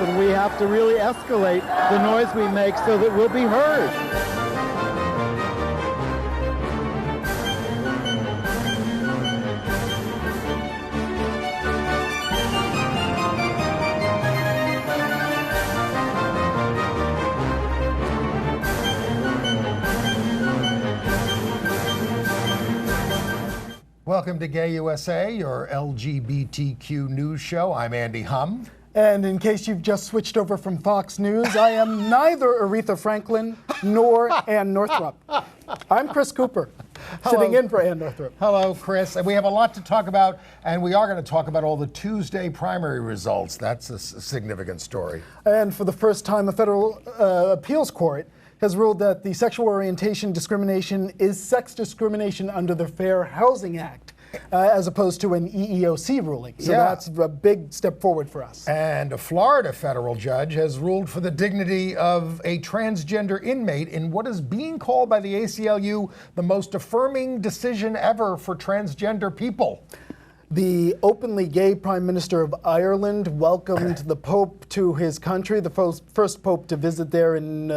and we have to really escalate the noise we make so that we'll be heard. Welcome to Gay USA, your LGBTQ news show. I'm Andy Humm. And in case you've just switched over from Fox News, I am neither Aretha Franklin nor Ann Northrop. I'm Chris Cooper, sitting in for Ann Northrop. Hello, Chris. And we have a lot to talk about, and we are going to talk about all the Tuesday primary results. That's a significant story. And for the first time, a federal appeals court has ruled that the sexual orientation discrimination is sex discrimination under the Fair Housing Act, as opposed to an EEOC ruling. So that's a big step forward for us. And a Florida federal judge has ruled for the dignity of a transgender inmate in what is being called by the ACLU the most affirming decision ever for transgender people. The openly gay Prime Minister of Ireland welcomed the Pope to his country, the first Pope to visit there in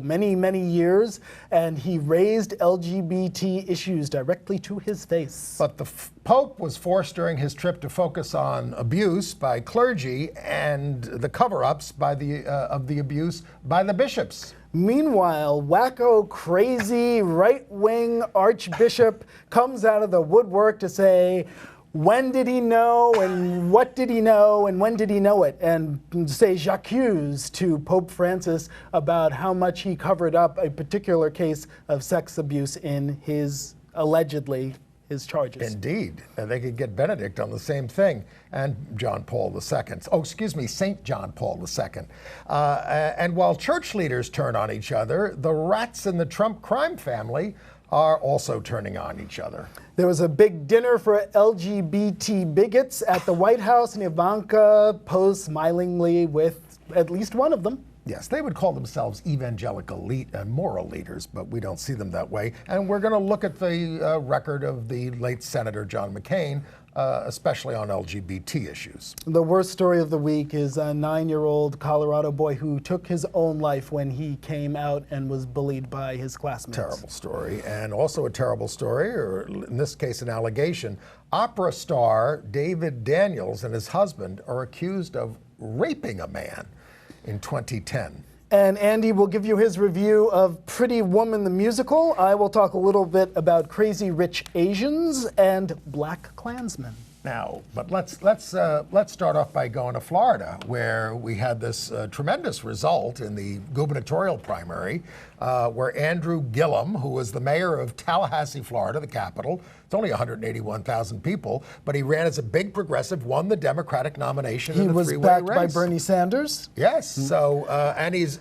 many, many years, and he raised LGBT issues directly to his face. But the Pope was forced during his trip to focus on abuse by clergy and the cover-ups of the abuse by the bishops. Meanwhile, wacko, crazy, right-wing Archbishop comes out of the woodwork to say, when did he know, and what did he know, and when did he know it? And say j'accuse to Pope Francis about how much he covered up a particular case of sex abuse in his, allegedly, his charges. Indeed. And they could get Benedict on the same thing, and John Paul II. Oh, excuse me, St. John Paul II. And while church leaders turn on each other, the rats in the Trump crime family are also turning on each other. There was a big dinner for LGBT bigots at the White House, and Ivanka posed smilingly with at least one of them. Yes, they would call themselves evangelical moral leaders, but we don't see them that way. And we're going to look at the record of the late Senator John McCain, especially on LGBT issues. The worst story of the week is a 9-year-old Colorado boy who took his own life when he came out and was bullied by his classmates. Terrible story. And also a terrible story, or in this case an allegation. Opera star David Daniels and his husband are accused of raping a man in 2010. And Andy will give you his review of Pretty Woman the musical. I will talk a little bit about Crazy Rich Asians and Black Klansmen. Now, but let's start off by going to Florida, where we had this tremendous result in the gubernatorial primary, where Andrew Gilliam, who was the mayor of Tallahassee, Florida, the capital, it's only 181,000 people, but he ran as a big progressive, won the Democratic nomination in the three-way race. He was backed by Bernie Sanders. Yes. So, and he's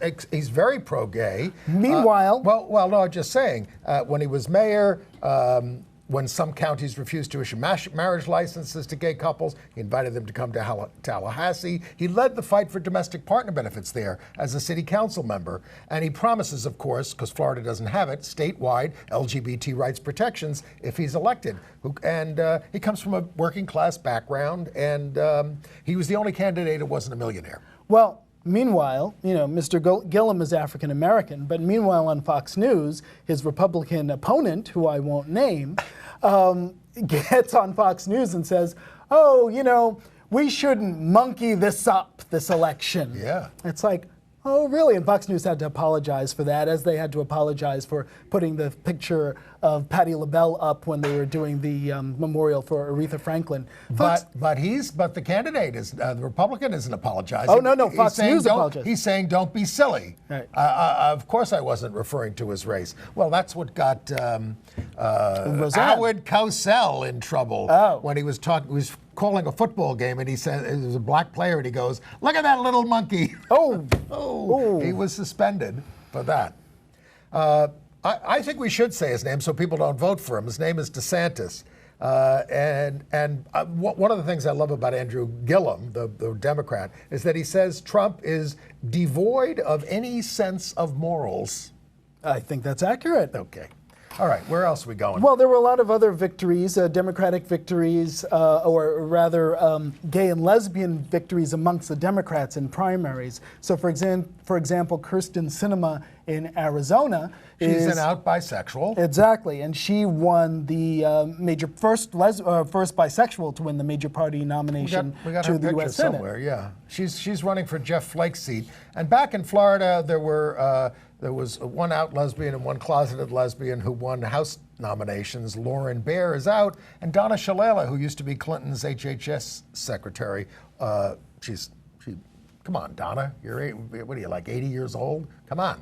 very pro-gay. Meanwhile, no, just saying, when he was mayor. When some counties refused to issue marriage licenses to gay couples, he invited them to come to Tallahassee. He led the fight for domestic partner benefits there as a city council member. And he promises, of course, because Florida doesn't have it, statewide LGBT rights protections if he's elected. And he comes from a working class background, and he was the only candidate who wasn't a millionaire. Well, meanwhile, Mr. Gilliam is African American, but meanwhile on Fox News, his Republican opponent, who I won't name, gets on Fox News and says, we shouldn't monkey this up, this election. Yeah. It's like, oh, really? And Fox News had to apologize for that, as they had to apologize for putting the picture of Patti LaBelle up when they were doing the memorial for Aretha Franklin. But the candidate is the Republican isn't apologizing. Oh no, Fox News apologized. He's saying don't be silly. Right. Of course, I wasn't referring to his race. Well, that's what got Howard Cosell in trouble when he was talking. He was calling a football game, and he said it was a black player, and he goes, "Look at that little monkey." Oh. He was suspended for that. I think we should say his name so people don't vote for him. His name is DeSantis. One of the things I love about Andrew Gilliam, the Democrat, is that he says Trump is devoid of any sense of morals. I think that's accurate. Okay. All right, where else are we going? Well, there were a lot of other victories, Democratic victories, or rather gay and lesbian victories amongst the Democrats in primaries. So, for example, Kirsten Sinema in Arizona She's an out bisexual. Exactly, and she won the first bisexual to win the major party nomination we got to her the picture U.S. Senate. somewhere. Yeah, she's running for Jeff Flake's seat. And back in Florida, there was one out lesbian and one closeted lesbian who won House nominations. Lauren Baer is out, and Donna Shalala, who used to be Clinton's HHS secretary, come on, Donna, what are you, like 80 years old? Come on.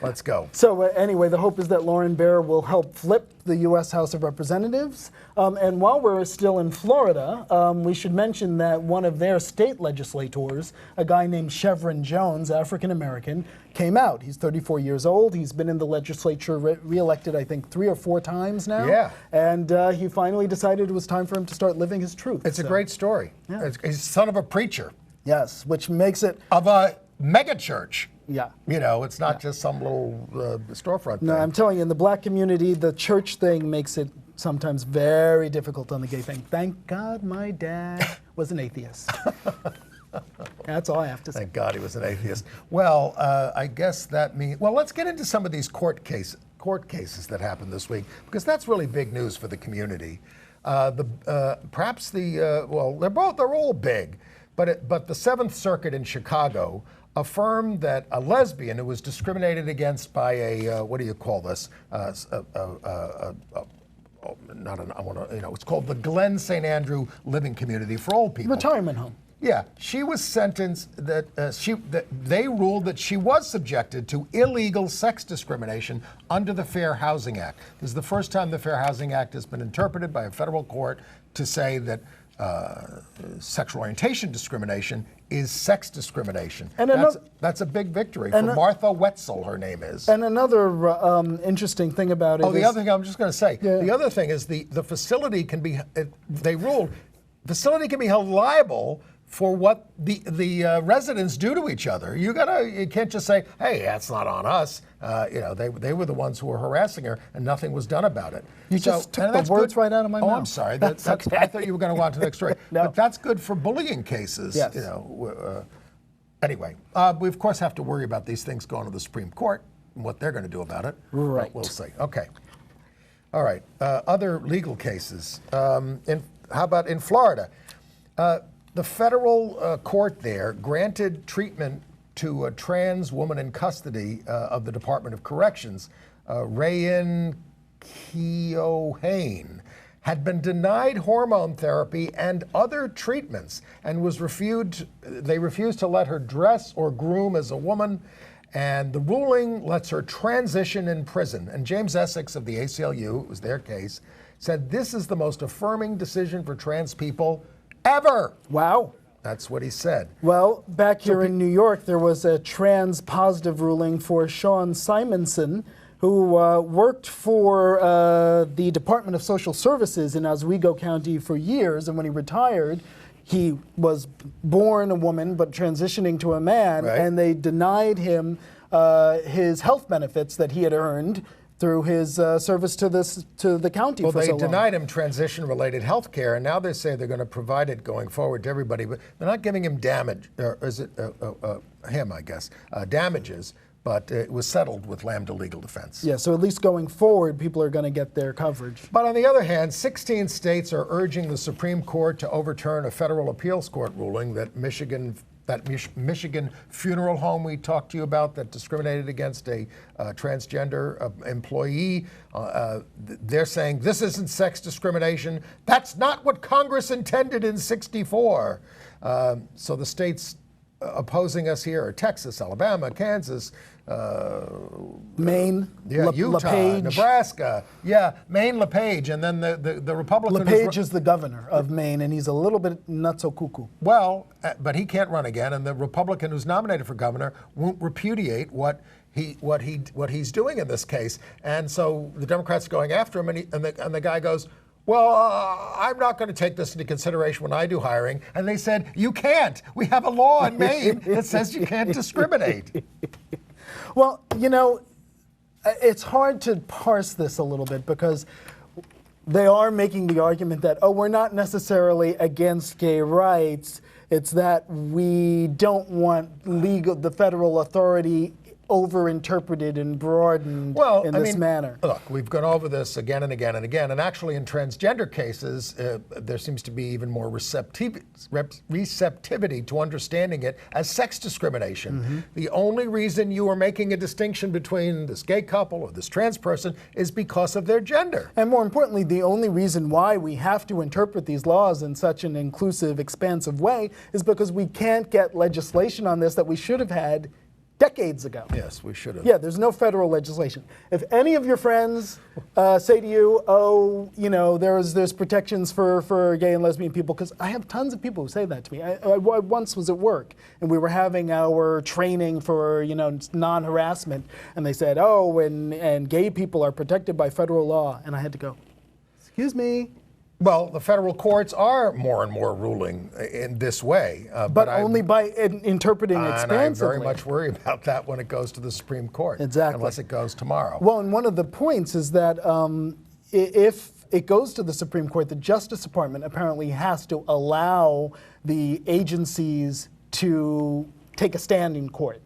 Let's go. So anyway, the hope is that Lauren Baer will help flip the U.S. House of Representatives. And while we're still in Florida, we should mention that one of their state legislators, a guy named Chevron Jones, African-American, came out. He's 34 years old. He's been in the legislature re-elected, I think, 3 or 4 times now. Yeah. And he finally decided it was time for him to start living his truth. It's a great story. Yeah. He's son of a preacher. Yes, which makes it... Of a mega church. Yeah. You know, it's not just some little storefront No, thing. I'm telling you, in the black community, the church thing makes it sometimes very difficult on the gay thing. Thank God my dad was an atheist. That's all I have to say. Thank God he was an atheist. Well, I guess that means... Well, let's get into some of these court cases that happened this week, because that's really big news for the community. Perhaps they're all big, but the Seventh Circuit in Chicago affirmed that a lesbian who was discriminated against by a what do you call this? It's called the Glen St. Andrew Living Community for Old People. Retirement home. Yeah, she was sentenced that they ruled that she was subjected to illegal sex discrimination under the Fair Housing Act. This is the first time the Fair Housing Act has been interpreted by a federal court to say that sexual orientation discrimination is sex discrimination. And that's a big victory for Martha Wetzel, her name is. And another interesting thing about it the other thing I'm just going to say, Yeah. the other thing is the facility can be, they ruled, facility can be held liable for what the residents do to each other. You can't just say, hey, that's not on us. They were the ones who were harassing her, and nothing was done about it. You just took the words right out of my mouth. Oh, I'm sorry. That's okay. I thought you were going to go on to the next story. No. But that's good for bullying cases. Yes. Anyway, we of course have to worry about these things going to the Supreme Court and what they're going to do about it. Right. But we'll see. Okay. All right. Other legal cases. How about in Florida? The federal court there granted treatment to a trans woman in custody of the Department of Corrections, Rayan Keohane, had been denied hormone therapy and other treatments and they refused to let her dress or groom as a woman, and the ruling lets her transition in prison. And James Essex of the ACLU, it was their case, said this is the most affirming decision for trans people ever. Wow. That's what he said. Well, back here in New York, there was a trans positive ruling for Sean Simonson, who worked for the Department of Social Services in Oswego County for years, and when he retired, he was born a woman but transitioning to a man, Right. and they denied him his health benefits that he had earned through his service to the county for so long. Well, they denied him transition-related health care, and now they say they're going to provide it going forward to everybody, but they're not giving him damage, or is it him, I guess, damages, but it was settled with Lambda Legal Defense. Yeah, so at least going forward, people are going to get their coverage. But on the other hand, 16 states are urging the Supreme Court to overturn a federal appeals court ruling that Michigan funeral home we talked to you about that discriminated against a transgender employee. They're saying this isn't sex discrimination. That's not what Congress intended in '64. So the states opposing us here are Texas, Alabama, Kansas, Maine, Utah, LePage. Nebraska, Maine, LePage, and then the Republican. LePage is the governor of Maine, and he's a little bit not so cuckoo. Well, but he can't run again, and the Republican who's nominated for governor won't repudiate what he's doing in this case, and so the Democrats are going after him, and the guy goes, well, I'm not going to take this into consideration when I do hiring. And they said, you can't. We have a law in Maine that says you can't discriminate. Well, it's hard to parse this a little bit because they are making the argument that, oh, we're not necessarily against gay rights. It's that we don't want the federal authority over-interpreted and broadened in this manner. Look, we've gone over this again and again and again, and actually in transgender cases, there seems to be even more receptivity to understanding it as sex discrimination. Mm-hmm. The only reason you are making a distinction between this gay couple or this trans person is because of their gender. And more importantly, the only reason why we have to interpret these laws in such an inclusive, expansive way is because we can't get legislation on this that we should have had decades ago. Yes, we should have. Yeah, there's no federal legislation. If any of your friends say to you, oh, you know, there's protections for gay and lesbian people, because I have tons of people who say that to me. I once was at work, and we were having our training for, you know, non-harassment, and they said, oh, and gay people are protected by federal law. And I had to go, excuse me. Well, the federal courts are more and more ruling in this way. But only by interpreting expansively. And I very much worry about that when it goes to the Supreme Court. Exactly. Unless it goes tomorrow. Well, and one of the points is that if it goes to the Supreme Court, the Justice Department apparently has to allow the agencies to take a stand in court.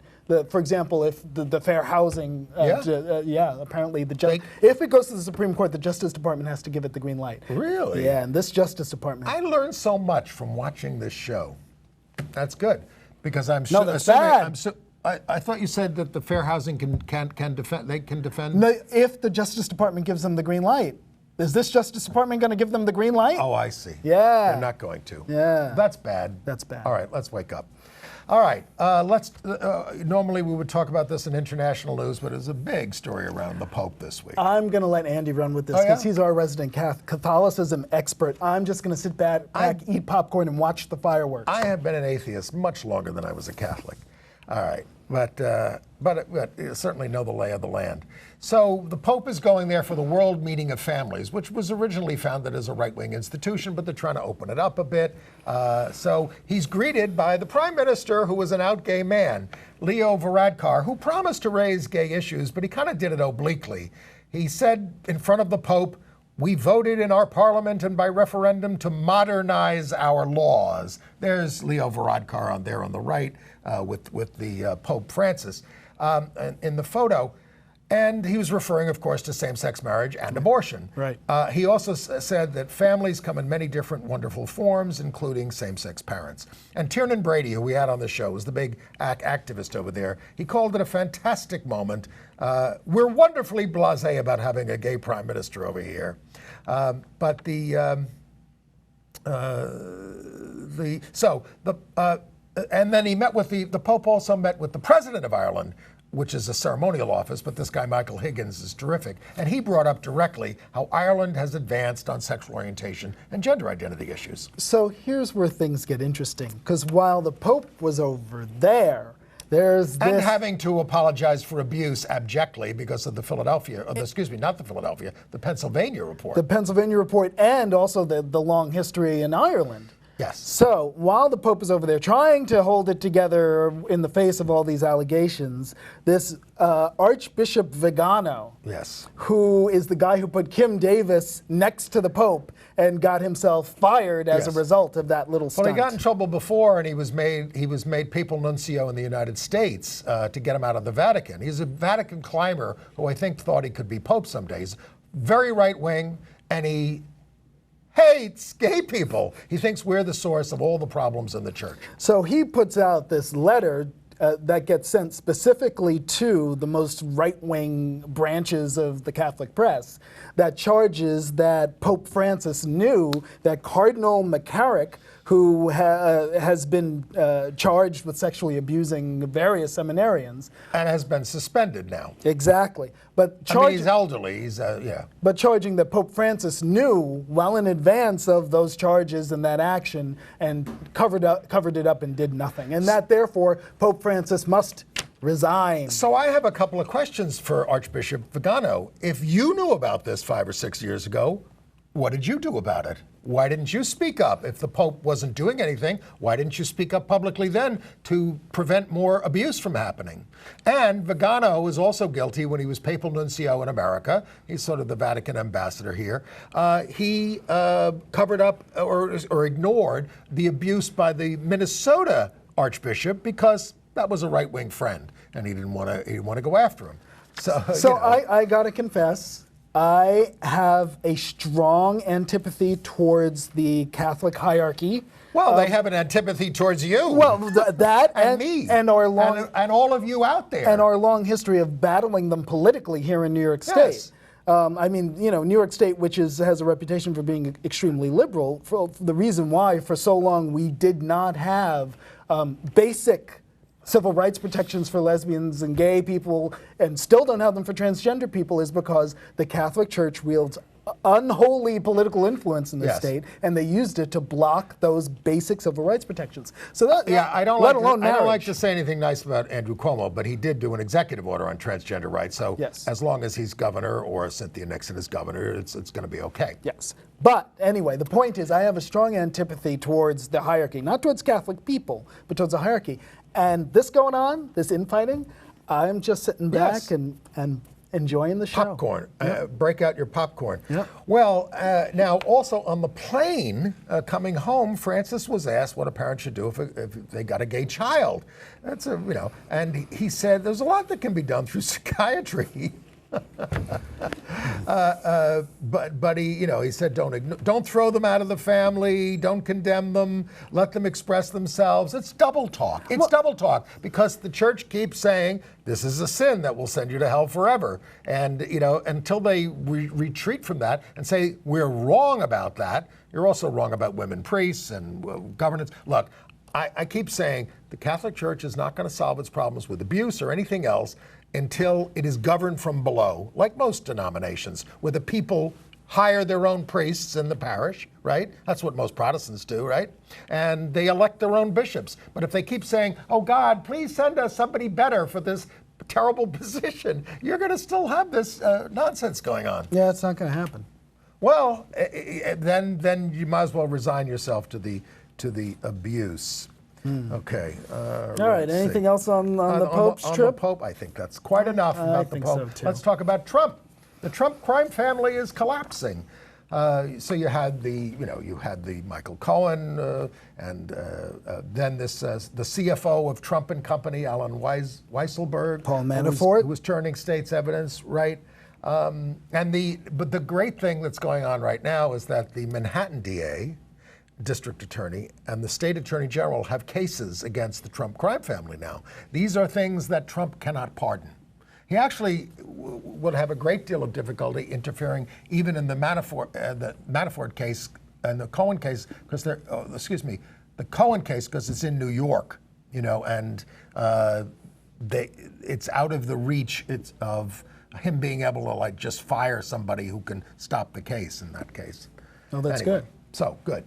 For example, if the fair housing, apparently if it goes to the Supreme Court, the Justice Department has to give it the green light. Really? Yeah, and this Justice Department. I learned so much from watching this show. That's good, because I'm no, that's bad. I thought you said that the fair housing can defend. They can defend. No, if the Justice Department gives them the green light. Is this Justice Department going to give them the green light? Oh, I see. Yeah. They're not going to. Yeah. That's bad. That's bad. All right, let's wake up. All right, normally we would talk about this in international news, but there's a big story around the Pope this week. I'm going to let Andy run with this because he's our resident Catholicism expert. I'm just going to sit back, eat popcorn, and watch the fireworks. I have been an atheist much longer than I was a Catholic. All right, but certainly know the lay of the land. So the Pope is going there for the World Meeting of Families, which was originally founded as a right-wing institution, but they're trying to open it up a bit. So he's greeted by the Prime Minister, who was an out gay man, Leo Varadkar, who promised to raise gay issues, but he kind of did it obliquely. He said in front of the Pope, "We voted in our parliament and by referendum to modernize our laws." There's Leo Varadkar on there on the right with the Pope Francis in the photo. And he was referring, of course, to same-sex marriage and abortion. Right. He also said that families come in many different wonderful forms, including same-sex parents. And Tiernan Brady, who we had on the show, was the big activist over there. He called it a fantastic moment. We're wonderfully blasé about having a gay prime minister over here. And then he met with the Pope also met with the President of Ireland, which is a ceremonial office, but this guy, Michael Higgins, is terrific. And he brought up directly how Ireland has advanced on sexual orientation and gender identity issues. So here's where things get interesting, because while the Pope was over there, there's this... And having to apologize for abuse abjectly because of the the Pennsylvania report. The Pennsylvania report, and also the long history in Ireland. Yes. So while the Pope is over there trying to hold it together in the face of all these allegations, this Archbishop Vigano, yes, who is the guy who put Kim Davis next to the Pope and got himself fired as a result of that little stunt. Well, he got in trouble before, and he was made papal nuncio in the United States to get him out of the Vatican. He's a Vatican climber who I think thought he could be Pope some days. Very right-wing, and he hates gay people. He thinks we're the source of all the problems in the church. So he puts out this letter that gets sent specifically to the most right-wing branches of the Catholic press that charges that Pope Francis knew that Cardinal McCarrick, who has been charged with sexually abusing various seminarians. And has been suspended now. Exactly. But he's elderly, But charging that Pope Francis knew well in advance of those charges and that action and covered it up and did nothing. And that, therefore, Pope Francis must resign. So I have a couple of questions for Archbishop Vigano. If you knew about this 5 or 6 years ago, what did you do about it? Why didn't you speak up? If the Pope wasn't doing anything, why didn't you speak up publicly then to prevent more abuse from happening? And Vigano was also guilty when he was papal nuncio in America. He's sort of the Vatican ambassador here. He covered up or ignored the abuse by the Minnesota Archbishop because that was a right-wing friend, and he didn't want to go after him. So I got to confess, I have a strong antipathy towards the Catholic hierarchy. Well, they have an antipathy towards you. Well, that and me and our long and all of you out there, and our long history of battling them politically here in New York State. Yes. I mean, New York State, which has a reputation for being extremely liberal, for the reason why for so long we did not have basic civil rights protections for lesbians and gay people, and still don't have them for transgender people, is because the Catholic Church wields unholy political influence in the Yes. state, and they used it to block those basic civil rights protections. So that, I don't let like alone to, I don't like marriage. to say anything nice about Andrew Cuomo, but he did do an executive order on transgender rights. So Yes. as long as he's governor or Cynthia Nixon is governor, it's going to be okay. Yes. But anyway, the point is I have a strong antipathy towards the hierarchy, not towards Catholic people, but towards the hierarchy. And this going on, this infighting, I'm just sitting back Yes. and enjoying the show. Popcorn. Break out your popcorn. Yep. Well, now also on the plane coming home, Francis was asked what a parent should do if they got a gay child. That's and he said there's a lot that can be done through psychiatry. But he said don't throw them out of the family, don't condemn them, let them express themselves. It's double talk. It's double talk because the church keeps saying this is a sin that will send you to hell forever, and until they retreat from that and say we're wrong about that. You're also wrong about women priests and governance. Look, I keep saying the Catholic Church is not going to solve its problems with abuse or anything else until it is governed from below, like most denominations, where the people hire their own priests in the parish, right? That's what most Protestants do, right? And they elect their own bishops. But if they keep saying, oh God, please send us somebody better for this terrible position, you're going to still have this nonsense going on. Yeah, it's not going to happen. Well, then you might as well resign yourself to the abuse. Okay. All right. Anything else on the Pope's on trip? the Pope, I think that's quite enough about the think Pope. so, too. Let's talk about Trump. The Trump crime family is collapsing. So you had the Michael Cohen, and then the CFO of Trump and Company, Alan Weisselberg, Paul Manafort, who was turning state's evidence, right? But the great thing that's going on right now is that the Manhattan DA, district attorney, and the state attorney general have cases against the Trump crime family now. These are things that Trump cannot pardon. He actually would have a great deal of difficulty interfering even in the Manafort case and the Cohen case, because the Cohen case, because it's in New York, and it's out of the reach of him being able to just fire somebody who can stop the case in that case. Oh, that's Anyway, good. So good.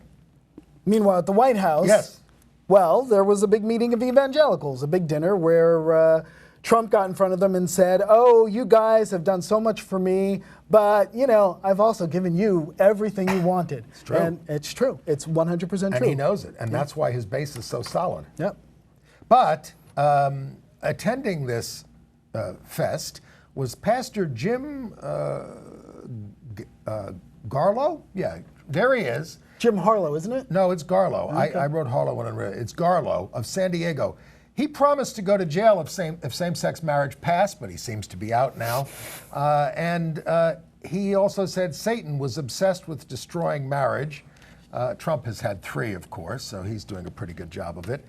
Meanwhile, at the White House, Yes. Well, there was a big meeting of evangelicals, a big dinner where Trump got in front of them and said, oh, you guys have done so much for me, but, I've also given you everything you wanted. It's true. And it's true. It's 100% true. And he knows it, and that's why his base is so solid. Yep. But attending this fest was Pastor Jim Garlow? Yeah, there he is. Jim Harlow, isn't it? No, it's Garlow. Okay. I wrote Harlow when I read it. It's Garlow of San Diego. He promised to go to jail if same-sex marriage passed, but he seems to be out now. And he also said Satan was obsessed with destroying marriage. Trump has had 3, of course, so he's doing a pretty good job of it.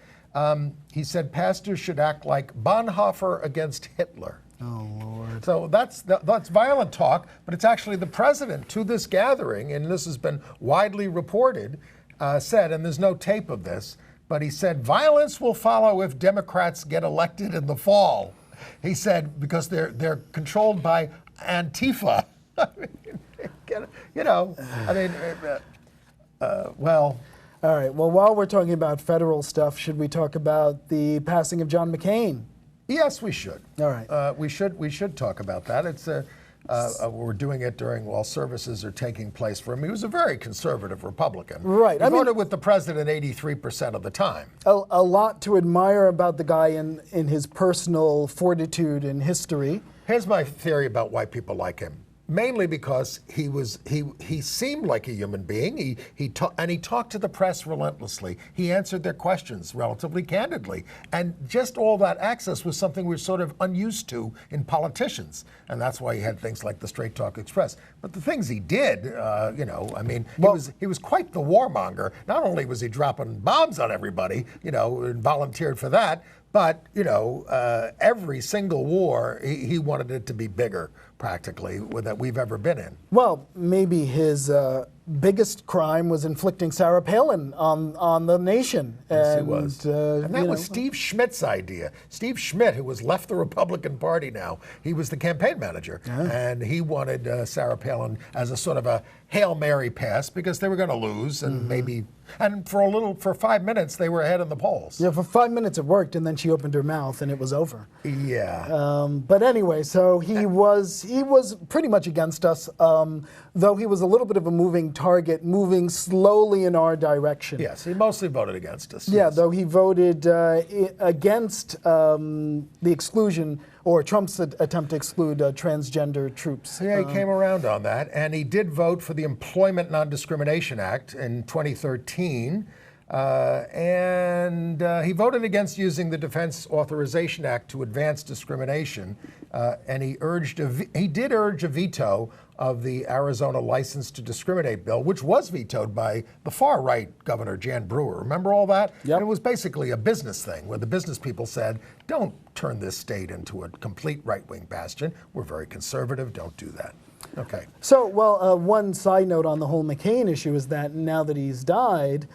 He said pastors should act like Bonhoeffer against Hitler. Oh, Lord. So that's violent talk, but it's actually the president to this gathering, and this has been widely reported, said, and there's no tape of this, but he said violence will follow if Democrats get elected in the fall. He said because they're controlled by Antifa. Well. All right. Well, while we're talking about federal stuff, should we talk about the passing of John McCain? Yes, we should. All right. We should talk about that. It's were doing it while services are taking place for him. He was a very conservative Republican. Right. He voted with the president 83% of the time. A lot to admire about the guy in his personal fortitude and history. Here's my theory about why people like him. Mainly because he seemed like a human being. He talked to the press relentlessly. He answered their questions relatively candidly, and just all that access was something we're sort of unused to in politicians, and that's why he had things like the Straight Talk Express. But the things he did, he was quite the warmonger. Not only was he dropping bombs on everybody, and volunteered for that, but every single war he wanted it to be bigger, practically, that we've ever been in. Well, maybe his biggest crime was inflicting Sarah Palin on the nation. Yes, he was. And that was Steve Schmidt's idea. Steve Schmidt, who has left the Republican Party now, he was the campaign manager. Yeah. And he wanted Sarah Palin as a sort of a Hail Mary pass because they were going to lose and for 5 minutes they were ahead in the polls. Yeah, for 5 minutes it worked, and then she opened her mouth and it was over. Yeah. But anyway, so he was pretty much against us, though he was a little bit of a moving target, moving slowly in our direction. Yes, he mostly voted against us. Yeah, yes. though he voted against the exclusion, or Trump's attempt to exclude transgender troops. Yeah, he came around on that, and he did vote for the Employment Non-Discrimination Act in 2013, and he voted against using the Defense Authorization Act to advance discrimination, and he did urge a veto of the Arizona License to Discriminate bill, which was vetoed by the far-right Governor Jan Brewer. Remember all that? Yep. And it was basically a business thing, where the business people said, don't turn this state into a complete right-wing bastion. We're very conservative. Don't do that. Okay. So, one side note on the whole McCain issue is that now that he's died,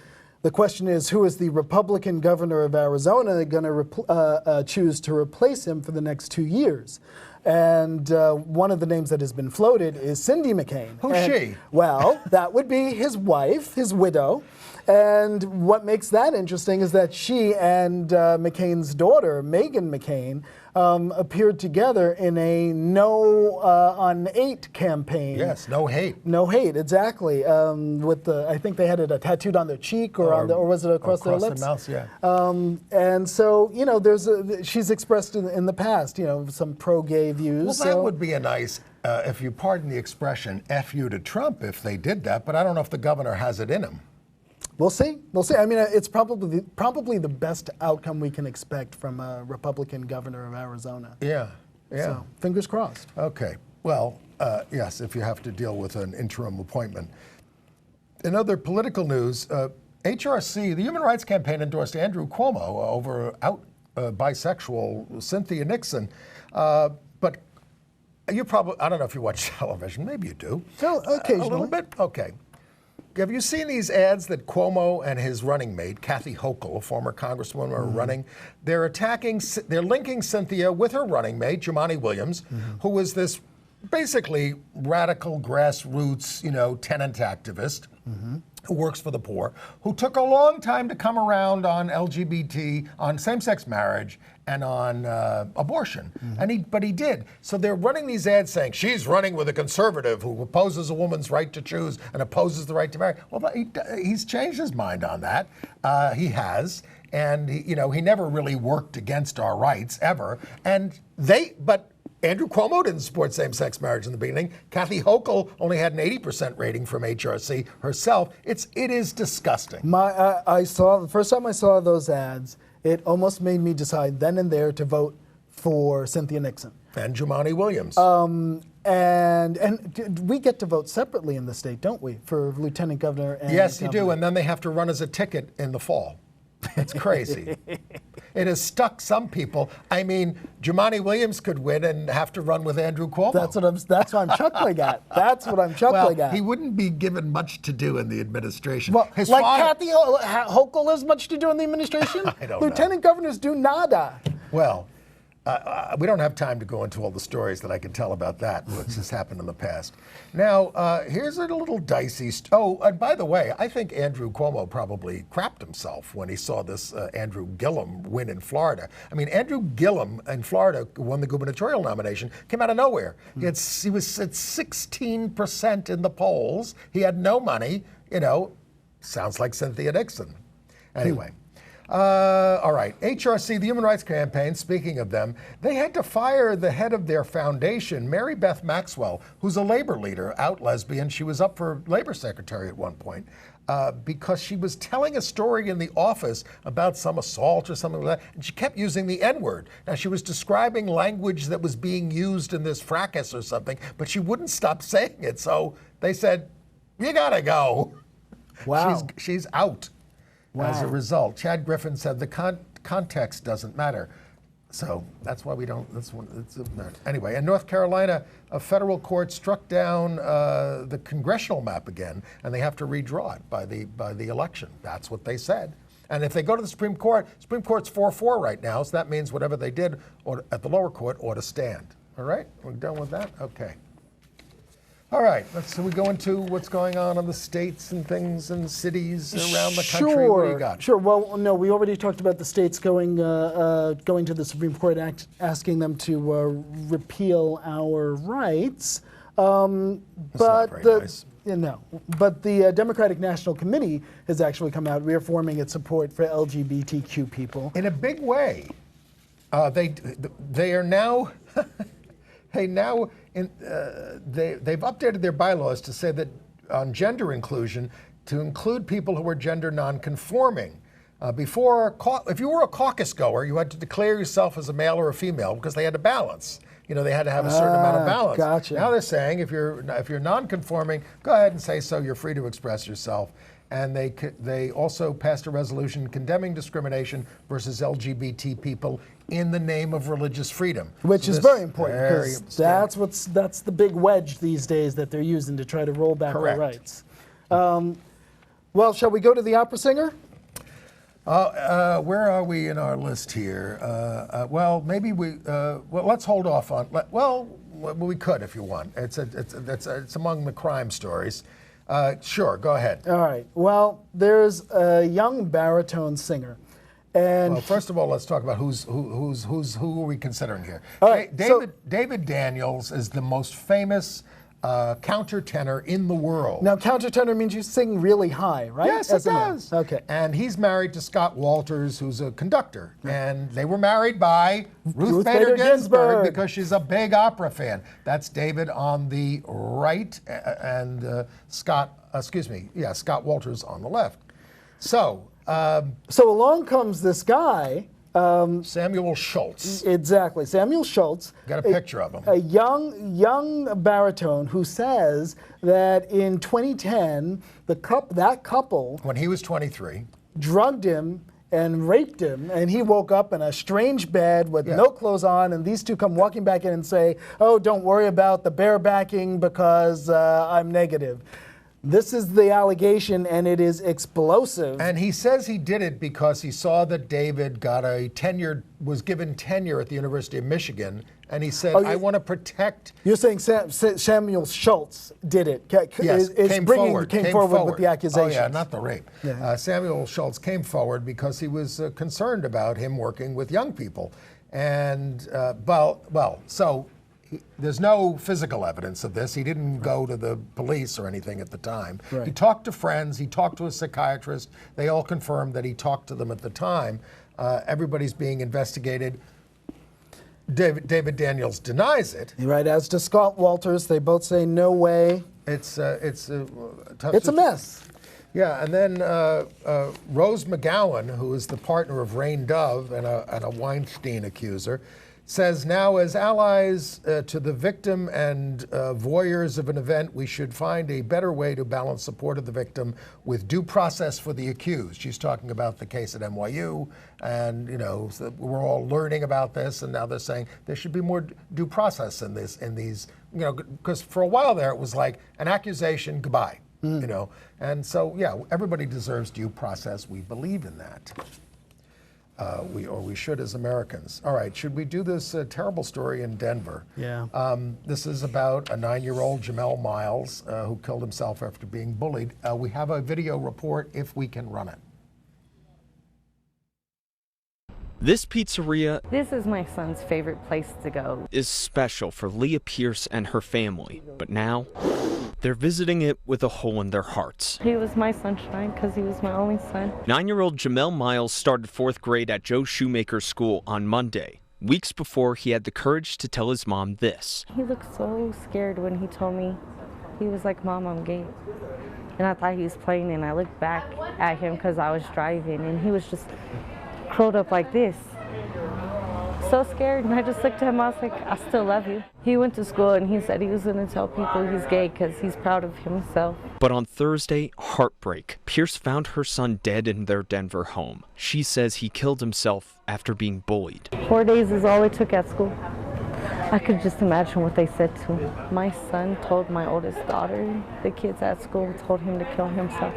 the question is, who is the Republican governor of Arizona going to choose to replace him for the next 2 years? And one of the names that has been floated is Cindy McCain. Who's she? Well, that would be his wife, his widow. And what makes that interesting is that she and McCain's daughter, Meghan McCain, appeared together in a No on 8 campaign. Yes, no hate. No hate, exactly. I think they had it tattooed on their cheek or was it across their lips? Across the mouth, yeah. And so, she's expressed in the past, some pro-gay views. Well, that would be a nice, if you pardon the expression, F you to Trump if they did that, but I don't know if the governor has it in him. We'll see. We'll see. I mean, it's probably the best outcome we can expect from a Republican governor of Arizona. Yeah, yeah. So, fingers crossed. Okay. Well, yes, if you have to deal with an interim appointment. In other political news, HRC, the Human Rights Campaign, endorsed Andrew Cuomo over bisexual Cynthia Nixon. But you probably, I don't know if you watch television, maybe you do. So, occasionally. A little bit? Okay. Have you seen these ads that Cuomo and his running mate, Kathy Hochul, a former congresswoman, are running? They're linking Cynthia with her running mate, Jumaane Williams, who was this basically radical grassroots, tenant activist who works for the poor, who took a long time to come around on LGBT, on same-sex marriage, and on abortion. But he did. So they're running these ads saying, she's running with a conservative who opposes a woman's right to choose and opposes the right to marry. Well, he's changed his mind on that. He has. And, he never really worked against our rights, ever. But Andrew Cuomo didn't support same-sex marriage in the beginning. Kathy Hochul only had an 80% rating from HRC herself. It is disgusting. The first time I saw those ads, it almost made me decide then and there to vote for Cynthia Nixon. And Jumaane Williams. And we get to vote separately in the state, don't we, for lieutenant governor and Yes, you governor. do, and then they have to run as a ticket in the fall. It's crazy. It has stuck some people. I mean, Jumaane Williams could win and have to run with Andrew Cuomo. That's what I'm chuckling at. That's what I'm chuckling at. He wouldn't be given much to do in the administration. Well, His like father, Kathy Hochul has much to do in the administration? I don't know. Lieutenant governors do nada. Well, we don't have time to go into all the stories that I can tell about that, which has happened in the past. Now, here's a little dicey. And by the way, I think Andrew Cuomo probably crapped himself when he saw this Andrew Gilliam win in Florida. I mean, Andrew Gilliam in Florida won the gubernatorial nomination, came out of nowhere. He was at 16% in the polls. He had no money. Sounds like Cynthia Nixon. Anyway. All right, HRC, the Human Rights Campaign, speaking of them, they had to fire the head of their foundation, Mary Beth Maxwell, who's a labor leader, out lesbian. She was up for labor secretary at one point because she was telling a story in the office about some assault or something like that, and she kept using the N-word. Now, she was describing language that was being used in this fracas or something, but she wouldn't stop saying it, so they said, you gotta go. Wow. She's out. Wow. As a result, Chad Griffin said the context doesn't matter. So that's why we don't, anyway, in North Carolina, a federal court struck down the congressional map again, and they have to redraw it by the election. That's what they said. And if they go to the Supreme Court's 4-4 right now, so that means whatever they did at the lower court ought to stand. All right, we're done with that? Okay. All right, so we go into what's going on in the states and things and cities around the country. What do you got? Sure. Well, no, we already talked about the states going to the Supreme Court, asking them to repeal our rights. Not very nice. But the Democratic National Committee has actually come out reaffirming its support for LGBTQ people in a big way. They are now. They've updated their bylaws to say that on gender inclusion, to include people who are gender nonconforming. Before, if you were a caucus goer, you had to declare yourself as a male or a female because they had to balance. They had to have a certain amount of balance. Gotcha. Now they're saying if you're nonconforming, go ahead and say so. You're free to express yourself. And they also passed a resolution condemning discrimination versus LGBT people in the name of religious freedom. Which is very important, because that's the big wedge these days that they're using to try to roll back our rights. Well, shall we go to the opera singer? Where are we in our list here? Well, maybe let's hold off on. We could if you want. It's among the crime stories. Sure, go ahead. All right. Well, there's a young baritone singer, and first of all, let's talk about who are we considering here? All right, David Daniels is the most famous countertenor in the world. Now, countertenor means you sing really high, right? Yes, it does. Okay. And he's married to Scott Walters, who's a conductor. And they were married by Ruth Bader Ginsburg because she's a big opera fan. That's David on the right and Scott Walters on the left. So along comes this guy. Samuel Schultz. Exactly, Samuel Schultz. Got a picture of him. A young baritone who says that in 2010, that couple, when he was 23, drugged him and raped him, and he woke up in a strange bed with no clothes on, and these two come walking back in and say, "Oh, don't worry about the barebacking because I'm negative." This is the allegation, and it is explosive. And he says he did it because he saw that David was given tenure at the University of Michigan, and he said, I want to protect... You're saying Samuel Schultz did it? Yes, came forward with the accusation. Oh yeah, not the rape. Yeah. Samuel Schultz came forward because he was concerned about him working with young people. And, there's no physical evidence of this. He didn't go to the police or anything at the time. Right. He talked to friends. He talked to a psychiatrist. They all confirmed that he talked to them at the time. Everybody's being investigated. David Daniels denies it. Right, as to Scott Walters. They both say no way. It's a mess. Yeah, and then Rose McGowan, who is the partner of Rain Dove and a Weinstein accuser, says now as allies to the victim and voyeurs of an event, we should find a better way to balance support of the victim with due process for the accused. She's talking about the case at NYU, and so we're all learning about this, and now they're saying there should be more due process in these, because for a while there it was like an accusation, goodbye, and so everybody deserves due process. We believe in that. We should as Americans. All right, should we do this terrible story in Denver? Yeah. This is about a 9-year-old Jamel Miles who killed himself after being bullied. We have a video report if we can run it. This pizzeria This is my son's favorite place to go. is special for Leah Pierce and her family, but now they're visiting it with a hole in their hearts. He was my sunshine because he was my only son. 9-year-old Jamel Miles started 4th grade at Joe Shoemaker's school on Monday, weeks before he had the courage to tell his mom this. He looked so scared when he told me. He was like, "Mom, I'm gay." And I thought he was playing, and I looked back at him because I was driving, and he was just curled up like this. So scared, and I just looked at him, I was like, "I still love you." He went to school and he said he was going to tell people he's gay because he's proud of himself. But on Thursday, heartbreak. Pierce found her son dead in their Denver home. She says he killed himself after being bullied. 4 days is all it took at school. I could just imagine what they said to him. My son told my oldest daughter, the kids at school told him to kill himself.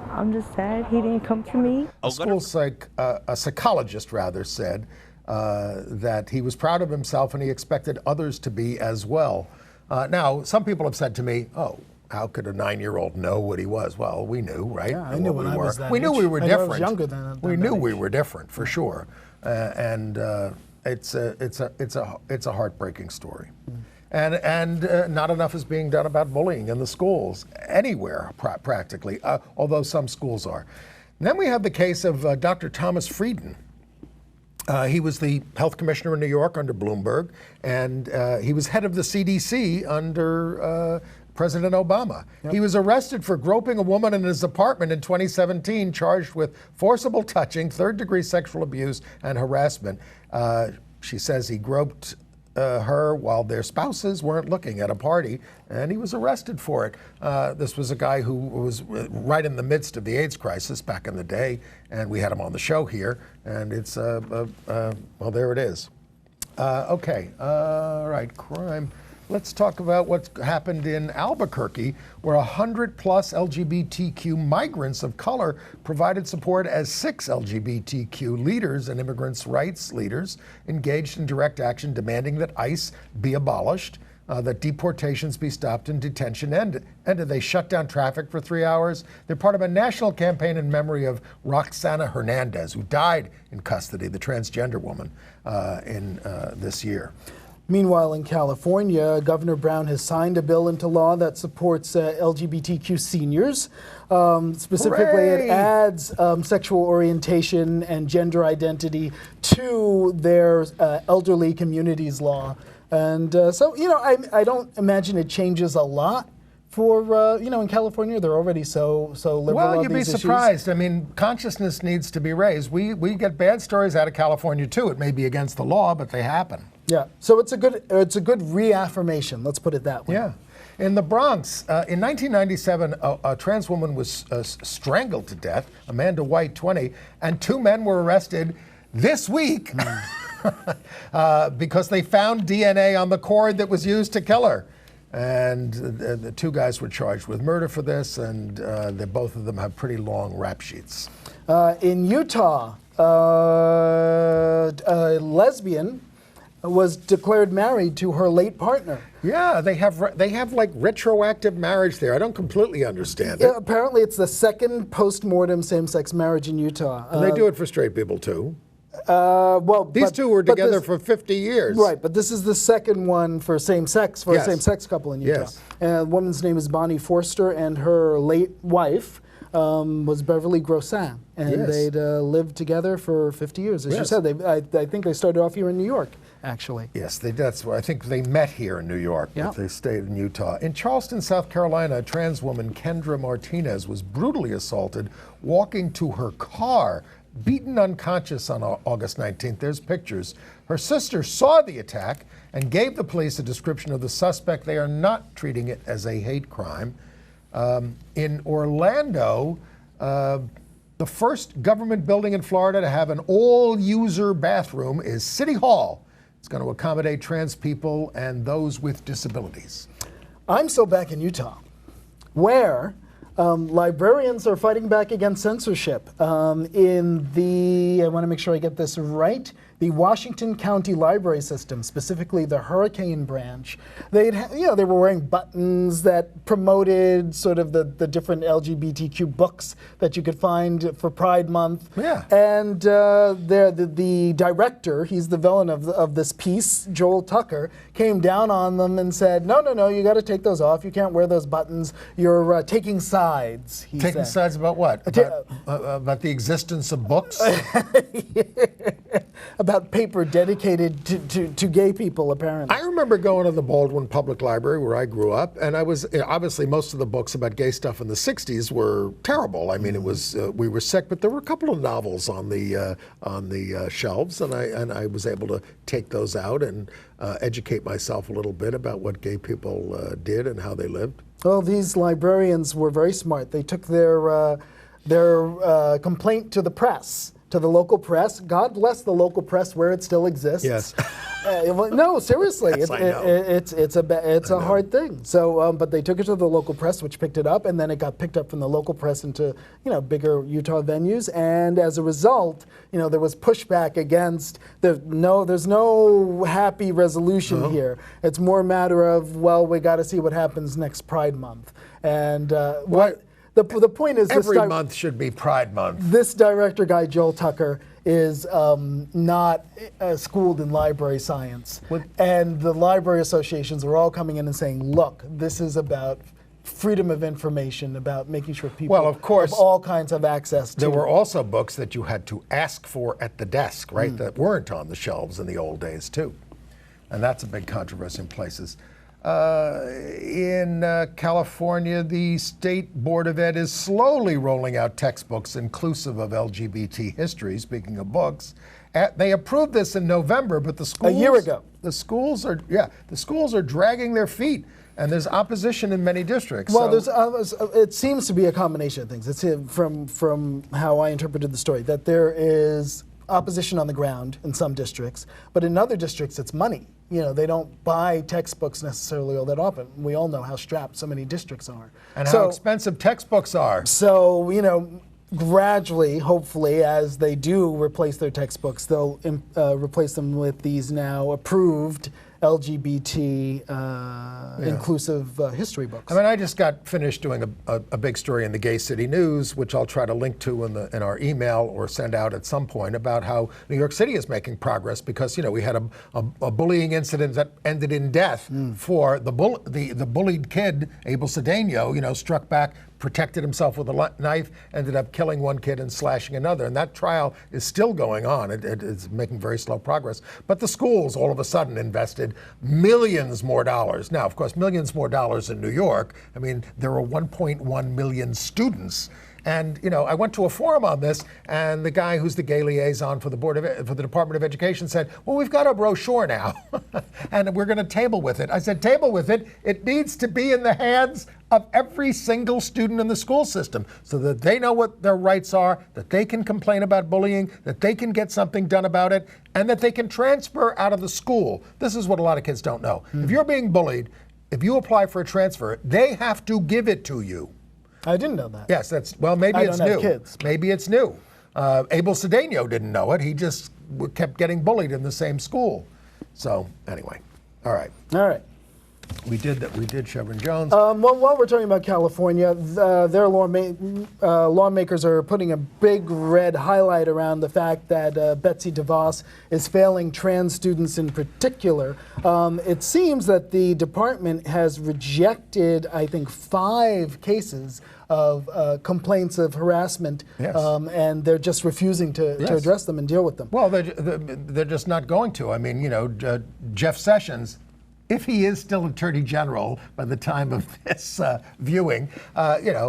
I'm just sad he didn't come to me. A psychologist rather said that he was proud of himself and he expected others to be as well. Now, some people have said to me, "Oh, how could a 9-year-old know what he was?" Well, we knew, right? Yeah, I knew when I was that We knew age. we were I different. was younger than we that knew we age. were different for sure, and it's a heartbreaking story. And not enough is being done about bullying in the schools, anywhere practically, although some schools are. And then we have the case of Dr. Thomas Frieden. He was the health commissioner in New York under Bloomberg, and he was head of the CDC under President Obama. Yep. He was arrested for groping a woman in his apartment in 2017, charged with forcible touching, third-degree sexual abuse, and harassment. She says he groped her while their spouses weren't looking at a party, and he was arrested for it. This was a guy who was right in the midst of the AIDS crisis back in the day, and we had him on the show here, and it's, well, there it is. Okay, all right, crime. Let's talk about what happened in Albuquerque, where 100+ LGBTQ migrants of color provided support as 6 LGBTQ leaders and immigrants' rights leaders engaged in direct action demanding that ICE be abolished, that deportations be stopped and detention ended. They shut down traffic for 3 hours. They're part of a national campaign in memory of Roxana Hernandez, who died in custody, the transgender woman, in this year. Meanwhile, in California, Governor Brown has signed a bill into law that supports LGBTQ seniors. Specifically, Hooray! It adds sexual orientation and gender identity to their elderly communities law. And so, you know, I don't imagine it changes a lot for, you know, in California. They're already so liberal. Well, on you'd be these issues. surprised. I mean, consciousness needs to be raised. We get bad stories out of California, too. It may be against the law, but they happen. Yeah, so it's a good reaffirmation. Let's put it that way. Yeah. In the Bronx, in 1997, a trans woman was strangled to death, Amanda White, 20, and 2 men were arrested this week because they found DNA on the cord that was used to kill her. And the 2 guys were charged with murder for this, and both of them have pretty long rap sheets. In Utah, a lesbian was declared married to her late partner. Yeah, they have like retroactive marriage there. I don't completely understand it. Yeah, apparently, it's the second post-mortem same-sex marriage in Utah. And they do it for straight people too. Well, These 2 were together for 50 years. Right, but this is the second one for same-sex, a same-sex couple in Utah. Yes. And the woman's name is Bonnie Forster, and her late wife was Beverly Grossin, and they'd lived together for 50 years. As you said, I think they started off here in New York, actually. Yes, that's where I think they met here in New York, but they stayed in Utah. In Charleston, South Carolina, a trans woman, Kendra Martinez, was brutally assaulted walking to her car, beaten unconscious on August 19th. There's pictures. Her sister saw the attack and gave the police a description of the suspect. They are not treating it as a hate crime. In Orlando, the first government building in Florida to have an all-user bathroom is City Hall. It's going to accommodate trans people and those with disabilities. I'm still back in Utah, where librarians are fighting back against censorship. In the, I want to make sure I get this right, the Washington County Library System, specifically the Hurricane Branch, they were wearing buttons that promoted sort of the different LGBTQ books that you could find for Pride Month. Yeah. And the director, he's the villain of this piece, Joel Tucker, came down on them and said, no, you got to take those off. You can't wear those buttons. You're taking sides, he Taking said. sides about what? About the existence of books? About paper dedicated to gay people, apparently. I remember going to the Baldwin Public Library where I grew up, and I was obviously most of the books about gay stuff in the '60s were terrible. I mean, it was we were sick, but there were a couple of novels on the shelves, and I was able to take those out and educate myself a little bit about what gay people did and how they lived. Well, these librarians were very smart. They took their complaint to the press. To the local press. God bless the local press where it still exists. Yes. No, seriously, Yes, I know. it's a hard thing. So, but they took it to the local press, which picked it up, and then it got picked up from the local press into bigger Utah venues. And as a result, there was pushback against there's no happy resolution here. It's more a matter of, well, we got to see what happens next Pride Month. And what. The point is, every month should be Pride Month. This director guy, Joel Tucker, is not schooled in library science. And the library associations are all coming in and saying, look, this is about freedom of information, about making sure people of course, have all kinds of access to. There were also books that you had to ask for at the desk, right, that weren't on the shelves in the old days, too. And that's a big controversy in places. In California, the State Board of Ed is slowly rolling out textbooks inclusive of LGBT history, speaking of books. They approved this in November, but the schools... A year ago. The schools are dragging their feet, and there's opposition in many districts. Well, so. it seems to be a combination of things. It's from how I interpreted the story, that there is opposition on the ground in some districts, but in other districts it's money. They don't buy textbooks necessarily all that often. We all know how strapped so many districts are. And how expensive textbooks are. So, gradually, hopefully, as they do replace their textbooks, they'll replace them with these now approved LGBT inclusive history books. I mean, I just got finished doing a big story in the Gay City News, which I'll try to link to in our email or send out at some point, about how New York City is making progress because, we had a bullying incident that ended in death for the bullied kid, Abel Cedeno, struck back, protected himself with a knife, ended up killing one kid and slashing another. And that trial is still going on. It's making very slow progress. But the schools all of a sudden invested millions more dollars. Now, of course, millions more dollars in New York. I mean, there are 1.1 million students. And I went to a forum on this, and the guy who's the gay liaison for the Department of Education said, "Well, we've got a brochure now, and we're going to table with it." I said, "Table with it? It needs to be in the hands of every single student in the school system, so that they know what their rights are, that they can complain about bullying, that they can get something done about it, and that they can transfer out of the school." This is what a lot of kids don't know. If you're being bullied, if you apply for a transfer, they have to give it to you. I didn't know that. Yes, maybe it's new. I don't have kids. Maybe it's new. Abel Cedeno didn't know it. He just kept getting bullied in the same school. So anyway, all right. All right. We did Chevron Jones. Well, while we're talking about California, their lawmakers are putting a big red highlight around the fact that Betsy DeVos is failing trans students in particular. It seems that the department has rejected, I think, 5 cases of complaints of harassment, yes. And they're just refusing to address them and deal with them. Well, they're just not going to. I mean, Jeff Sessions, if he is still Attorney General by the time of this viewing,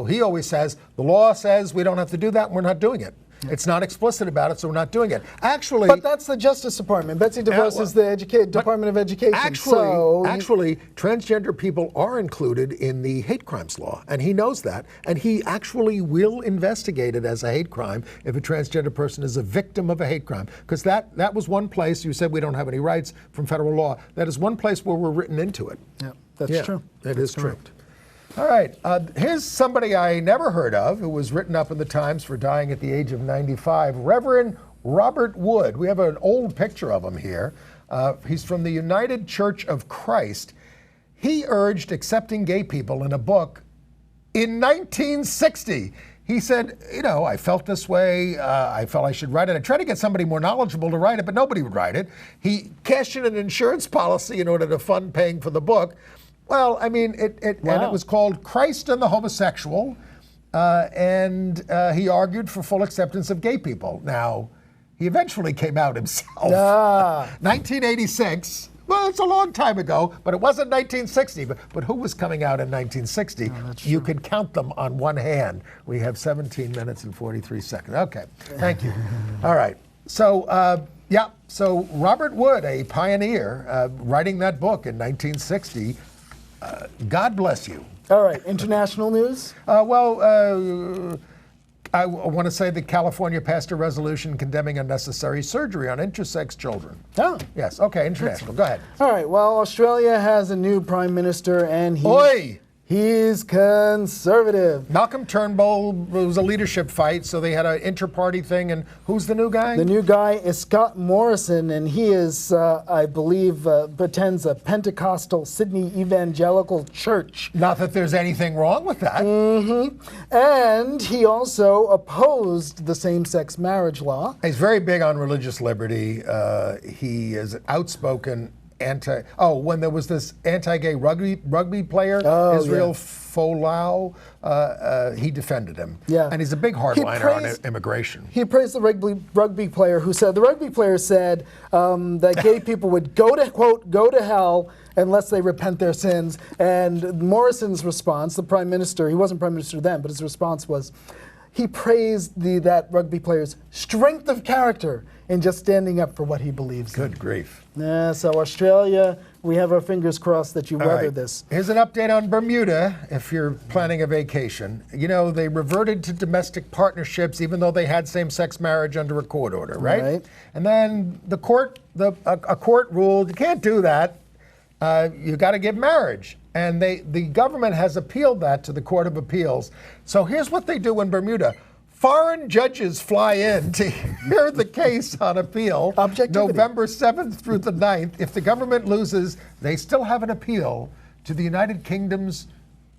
he always says, the law says we don't have to do that, and we're not doing it. It's not explicit about it, so we're not doing it. Actually, but that's the Justice Department. Betsy DeVos is the Department of Education. Actually, transgender people are included in the hate crimes law, and he knows that, and he actually will investigate it as a hate crime if a transgender person is a victim of a hate crime. Because that was one place, you said we don't have any rights from federal law. That is one place where we're written into it. Yeah, that's true. It is true. All right. Here's somebody I never heard of who was written up in the Times for dying at the age of 95, Reverend Robert Wood. We have an old picture of him here. He's from the United Church of Christ. He urged accepting gay people in a book in 1960. He said, you know, I felt this way. I felt I should write it. I tried to get somebody more knowledgeable to write it, but nobody would write it. He cashed in an insurance policy in order to fund paying for the book. Well, I mean, and it was called Christ and the Homosexual, and he argued for full acceptance of gay people. Now, he eventually came out himself. 1986. Well, it's a long time ago, but it wasn't 1960. But who was coming out in 1960? You could count them on one hand. We have 17 minutes and 43 seconds. Okay, thank you. All right. So, so Robert Wood, a pioneer, writing that book in 1960. God bless you. All right, international news? I want to say the California passed a resolution condemning unnecessary surgery on intersex children. Oh. Yes, okay, international. Go ahead. All right, well, Australia has a new prime minister, and he's conservative. Malcolm Turnbull, it was a leadership fight, so they had an inter-party thing, and who's the new guy? The new guy is Scott Morrison, and he is, I believe, attends a Pentecostal Sydney Evangelical church. Not that there's anything wrong with that. Mm-hmm. And he also opposed the same-sex marriage law. He's very big on religious liberty. He is outspoken when there was this anti-gay rugby player, Israel Folau, he defended him. Yeah. And he's a big hardliner on immigration. He praised the rugby player who said, the rugby player said that gay people would go to hell unless they repent their sins. And Morrison's response, the prime minister, he wasn't prime minister then, but his response was, he praised that rugby player's strength of character in just standing up for what he believes in. Good grief. Yeah, so Australia, we have our fingers crossed that you weather this. Here's an update on Bermuda, if you're planning a vacation. You know, they reverted to domestic partnerships even though they had same-sex marriage under a court order, right? And then a court ruled, you can't do that. You got to give marriage. And the government has appealed that to the Court of Appeals. So here's what they do in Bermuda. Foreign judges fly in to hear the case on appeal November 7th through the 9th. If the government loses, they still have an appeal to the United Kingdom's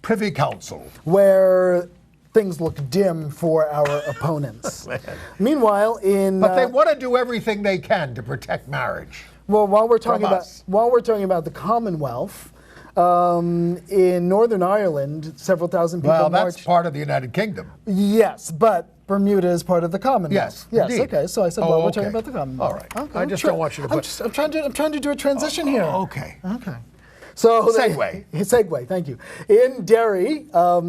Privy Council, where things look dim for our opponents. Meanwhile, but they want to do everything they can to protect marriage. Well, while we're talking about the Commonwealth, in Northern Ireland, several thousand people marched. Well, that's part of the United Kingdom. Yes, but Bermuda is part of the Commonwealth. Yes, indeed. Okay. So I said, we're talking about the Commonwealth. All right. Okay. I just don't want you to put. I'm trying to do a transition here. Okay. Okay. So segue. Thank you. In Derry,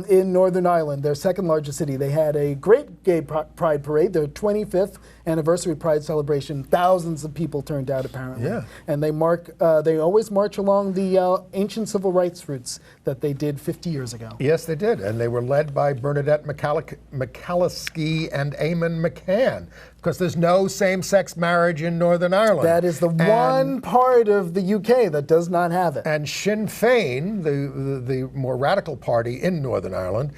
in Northern Ireland, their second largest city, they had a great gay pride parade, their 25th anniversary pride celebration. Thousands of people turned out, apparently. Yeah. And they always march along the ancient civil rights routes that they did 50 years ago. Yes, they did. And they were led by Bernadette McCalliskey and Eamon McCann, because there's no same-sex marriage in Northern Ireland. That is the one part of the UK that does not have it. And Sinn Féin, the more radical party in Northern Ireland,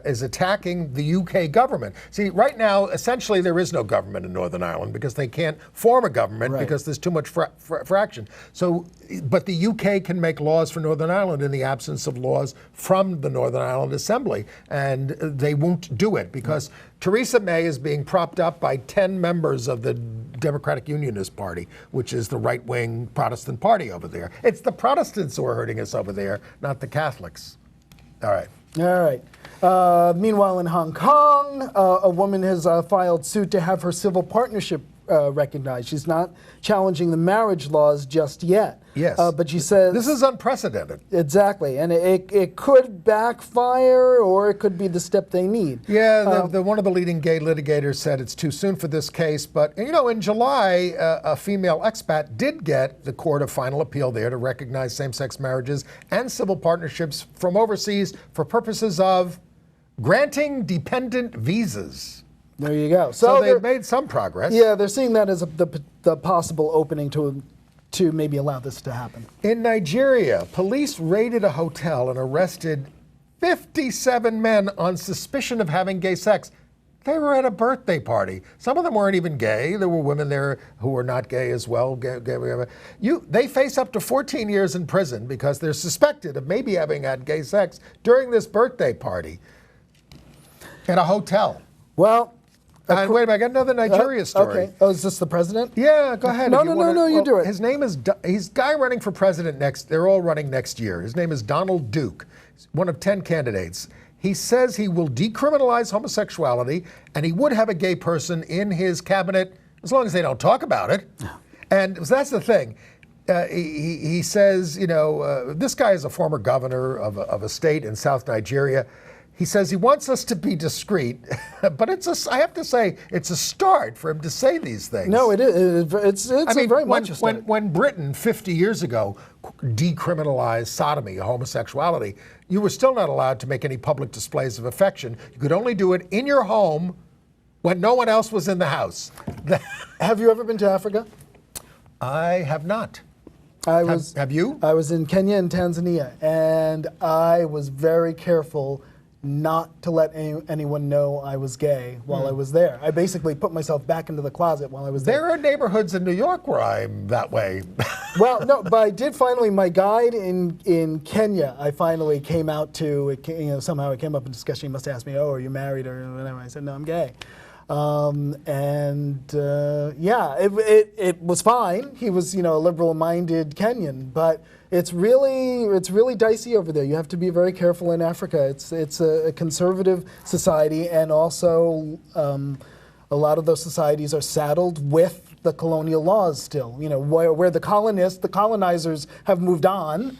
is attacking the UK government. See, right now, essentially, there is no government in Northern Ireland because they can't form a government because there's too much fraction. So, but the UK can make laws for Northern Ireland in the absence of laws from the Northern Ireland Assembly, and they won't do it because Theresa May is being propped up by 10 members of the Democratic Unionist Party, which is the right-wing Protestant party over there. It's the Protestants who are hurting us over there, not the Catholics. All right. All right. Meanwhile, in Hong Kong, a woman has filed suit to have her civil partnership recognized. She's not challenging the marriage laws just yet. Yes. But she says... This is unprecedented. Exactly. And it could backfire, or it could be the step they need. Yeah, one of the leading gay litigators said it's too soon for this case. But, you know, in July, a female expat did get the Court of Final Appeal there to recognize same-sex marriages and civil partnerships from overseas for purposes of granting dependent visas. There you go. So they've made some progress. Yeah, they're seeing that as the possible opening to maybe allow this to happen. In Nigeria, police raided a hotel and arrested 57 men on suspicion of having gay sex. They were at a birthday party. Some of them weren't even gay. There were women there who were not gay as well. They face up to 14 years in prison because they're suspected of maybe having had gay sex during this birthday party in a hotel. Well, wait a minute, I got another Nigeria story. Okay. Oh, is this the president? Yeah, go ahead. No, you do it. His name is, he's guy running for president they're all running next year. His name is Donald Duke, one of 10 candidates. He says he will decriminalize homosexuality and he would have a gay person in his cabinet as long as they don't talk about it. And that's the thing. He says, this guy is a former governor of a state in South Nigeria. He says he wants us to be discreet, but I have to say, it's a start for him to say these things. No, it is. It's very much a start. When Britain 50 years ago decriminalized sodomy, homosexuality, you were still not allowed to make any public displays of affection. You could only do it in your home when no one else was in the house. Have you ever been to Africa? I have not. Have you? I was in Kenya and Tanzania, and I was very careful not to let anyone know I was gay while I was there. I basically put myself back into the closet while I was there. There are neighborhoods in New York where I'm that way. Well, no, but I did finally, my guide in Kenya, I finally came out to, somehow it came up in discussion. He must ask me, oh, are you married or whatever? I said, no, I'm gay. It was fine. He was, a liberal-minded Kenyan, but it's really dicey over there. You have to be very careful in Africa. It's a conservative society, and also a lot of those societies are saddled with the colonial laws still. Where the colonizers have moved on.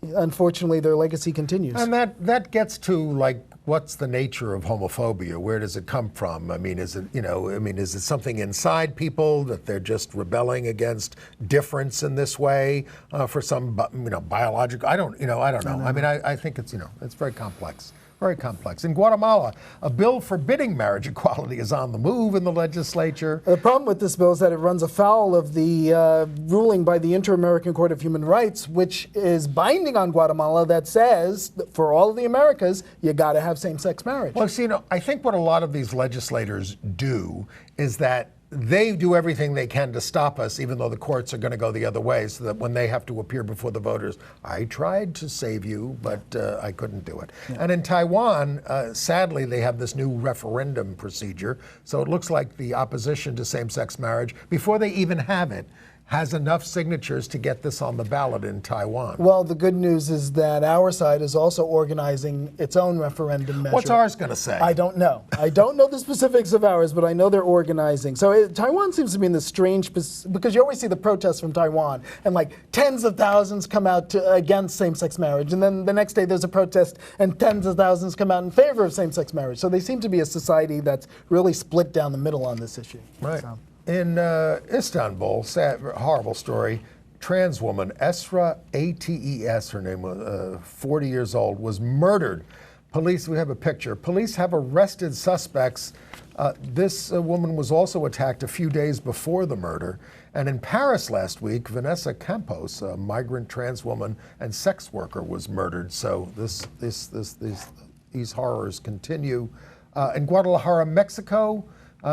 Unfortunately, their legacy continues. And that gets to what's the nature of homophobia? Where does it come from? I mean, is it something inside people that they're just rebelling against difference in this way for some, biological? I don't know. I mean, I think it's very complex. Very complex. In Guatemala, a bill forbidding marriage equality is on the move in the legislature. The problem with this bill is that it runs afoul of the ruling by the Inter-American Court of Human Rights, which is binding on Guatemala, that says that for all of the Americas, you got to have same-sex marriage. Well, see, I think what a lot of these legislators do is that they do everything they can to stop us, even though the courts are going to go the other way, so that when they have to appear before the voters, I tried to save you, but I couldn't do it. Yeah. And in Taiwan, sadly, they have this new referendum procedure, so it looks like the opposition to same-sex marriage, before they even have it, has enough signatures to get this on the ballot in Taiwan. Well, the good news is that our side is also organizing its own referendum measure. What's ours going to say? I don't know. I don't know the specifics of ours, but I know they're organizing. So Taiwan seems to be in this strange, because you always see the protests from Taiwan, and tens of thousands come out against same-sex marriage, and then the next day there's a protest, and tens of thousands come out in favor of same-sex marriage. So they seem to be a society that's really split down the middle on this issue. Right. So. In Istanbul, sad, horrible story, trans woman, Esra, A-T-E-S, her name was 40 years old, was murdered. Police, we have a picture. Police have arrested suspects. This woman was also attacked a few days before the murder. And in Paris last week, Vanessa Campos, a migrant trans woman and sex worker, was murdered. So these horrors continue. In Guadalajara, Mexico,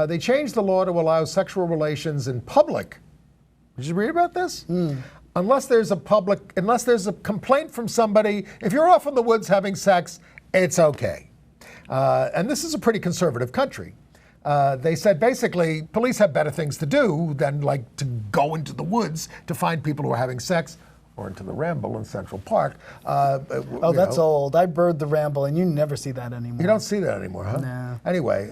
they changed the law to allow sexual relations in public. Did you read about this? Unless there's a complaint from somebody, if you're off in the woods having sex, it's okay. And this is a pretty conservative country. They said basically police have better things to do than to go into the woods to find people who are having sex, or into the Ramble in Central Park. That's old. I bird the Ramble, and you never see that anymore. You don't see that anymore, huh? No. Anyway,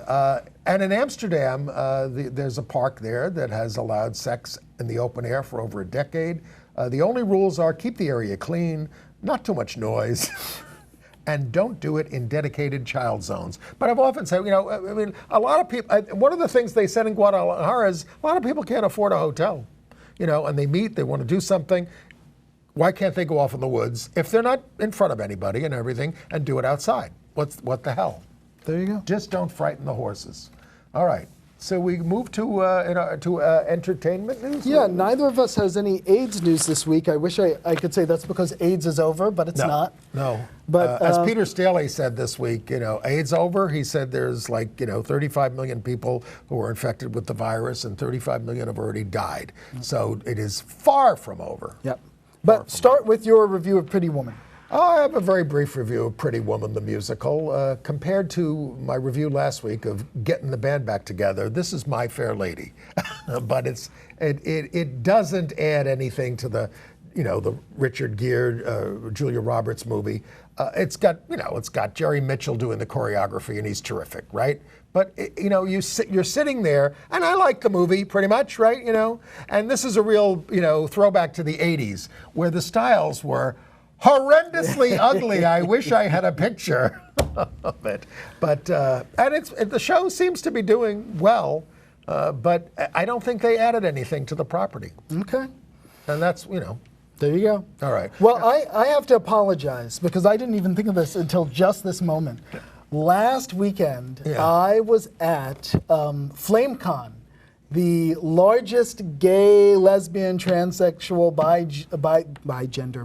and in Amsterdam, there's a park there that has allowed sex in the open air for over a decade. The only rules are keep the area clean, not too much noise, and don't do it in dedicated child zones. But I've often said, a lot of people, one of the things they said in Guadalajara is a lot of people can't afford a hotel, and they meet, they want to do something. Why can't they go off in the woods if they're not in front of anybody and everything and do it outside? What the hell? There you go. Just don't frighten the horses. All right. So we move to entertainment news? Yeah, neither of us has any AIDS news this week. I wish I could say that's because AIDS is over, but it's not. No. But as Peter Staley said this week, AIDS over. He said there's 35 million people who were infected with the virus, and 35 million have already died. So it is far from over. Yep. But start with your review of Pretty Woman. I have a very brief review of Pretty Woman, the musical. Compared to my review last week of Getting the Band Back Together, this is My Fair Lady. But it doesn't add anything to the Richard Gere, Julia Roberts movie. It's got Jerry Mitchell doing the choreography, and he's terrific, right? But you're sitting there, and I like the movie pretty much, right? And this is a real throwback to the '80s, where the styles were horrendously ugly. I wish I had a picture of it. But the show seems to be doing well, but I don't think they added anything to the property. Okay. And that's There you go. All right. Well, I have to apologize because I didn't even think of this until just this moment. Last weekend, I was at FlameCon, the largest gay, lesbian, transsexual,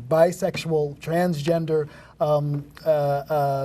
bisexual, transgender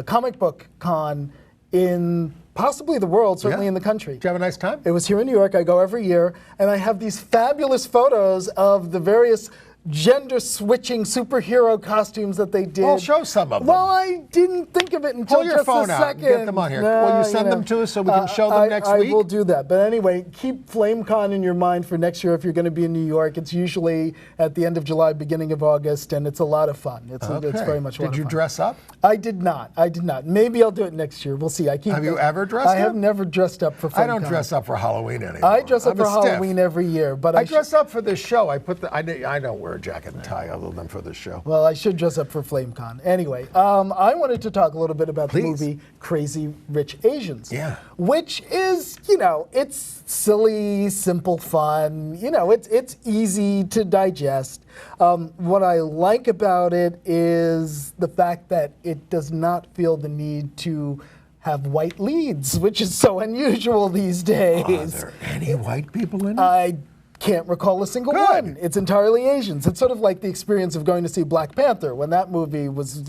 comic book con in possibly the world, certainly in the country. Did you have a nice time? It was here in New York. I go every year, and I have these fabulous photos of the various gender-switching superhero costumes that they did. Well, show some of them. Well, I didn't think of it until Pull your just phone a out second. and get them on here. Will you send them to us so we can show them next week? I will do that. But anyway, keep FlameCon in your mind for next year if you're going to be in New York. It's usually at the end of July, beginning of August, and it's a lot of fun. It's very much a lot of fun. Did you dress up? I did not. Maybe I'll do it next year. We'll see. Have you ever dressed up? I have never dressed up for FlameCon. I don't dress up for Halloween anymore. I dress up for Halloween every year. But I dress up for this show. I don't wear a jacket and tie other than for this show. Well, I should dress up for FlameCon. Anyway, I wanted to talk a little bit about the movie Crazy Rich Asians. Yeah. Which is, it's silly, simple fun. It's easy to digest. What I like about it is the fact that it does not feel the need to have white leads, which is so unusual these days. Are there any white people in it? I can't recall a single one. It's entirely Asians. It's sort of like the experience of going to see Black Panther when that movie was,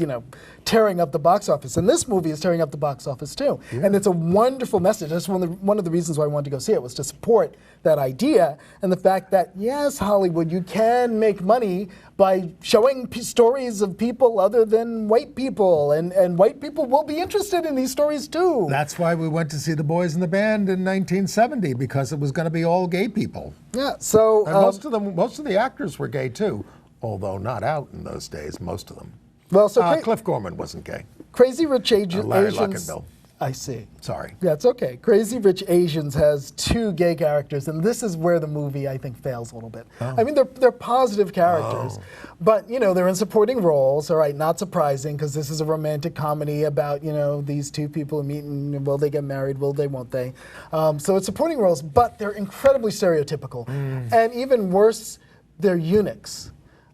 tearing up the box office. And this movie is tearing up the box office too. Yeah. And it's a wonderful message. That's one of the reasons why I wanted to go see it, was to support that idea and the fact that, yes, Hollywood, you can make money by showing stories of people other than white people. And white people will be interested in these stories too. That's why we went to see The Boys in the Band in 1970, because it was going to be all gay people. Yeah, so... And most of the actors were gay too, although not out in those days, most of them. Well, so Cliff Gorman wasn't gay. Crazy Rich Asians... Larry Luckenbill. I see. Sorry. Yeah, it's okay. Crazy Rich Asians has two gay characters, and this is where the movie, I think, fails a little bit. I mean, they're positive characters, but, they're in supporting roles, all right, not surprising, because this is a romantic comedy about, these two people who meet, and will they get married, will they, won't they? So it's supporting roles, but they're incredibly stereotypical. And even worse, they're eunuchs.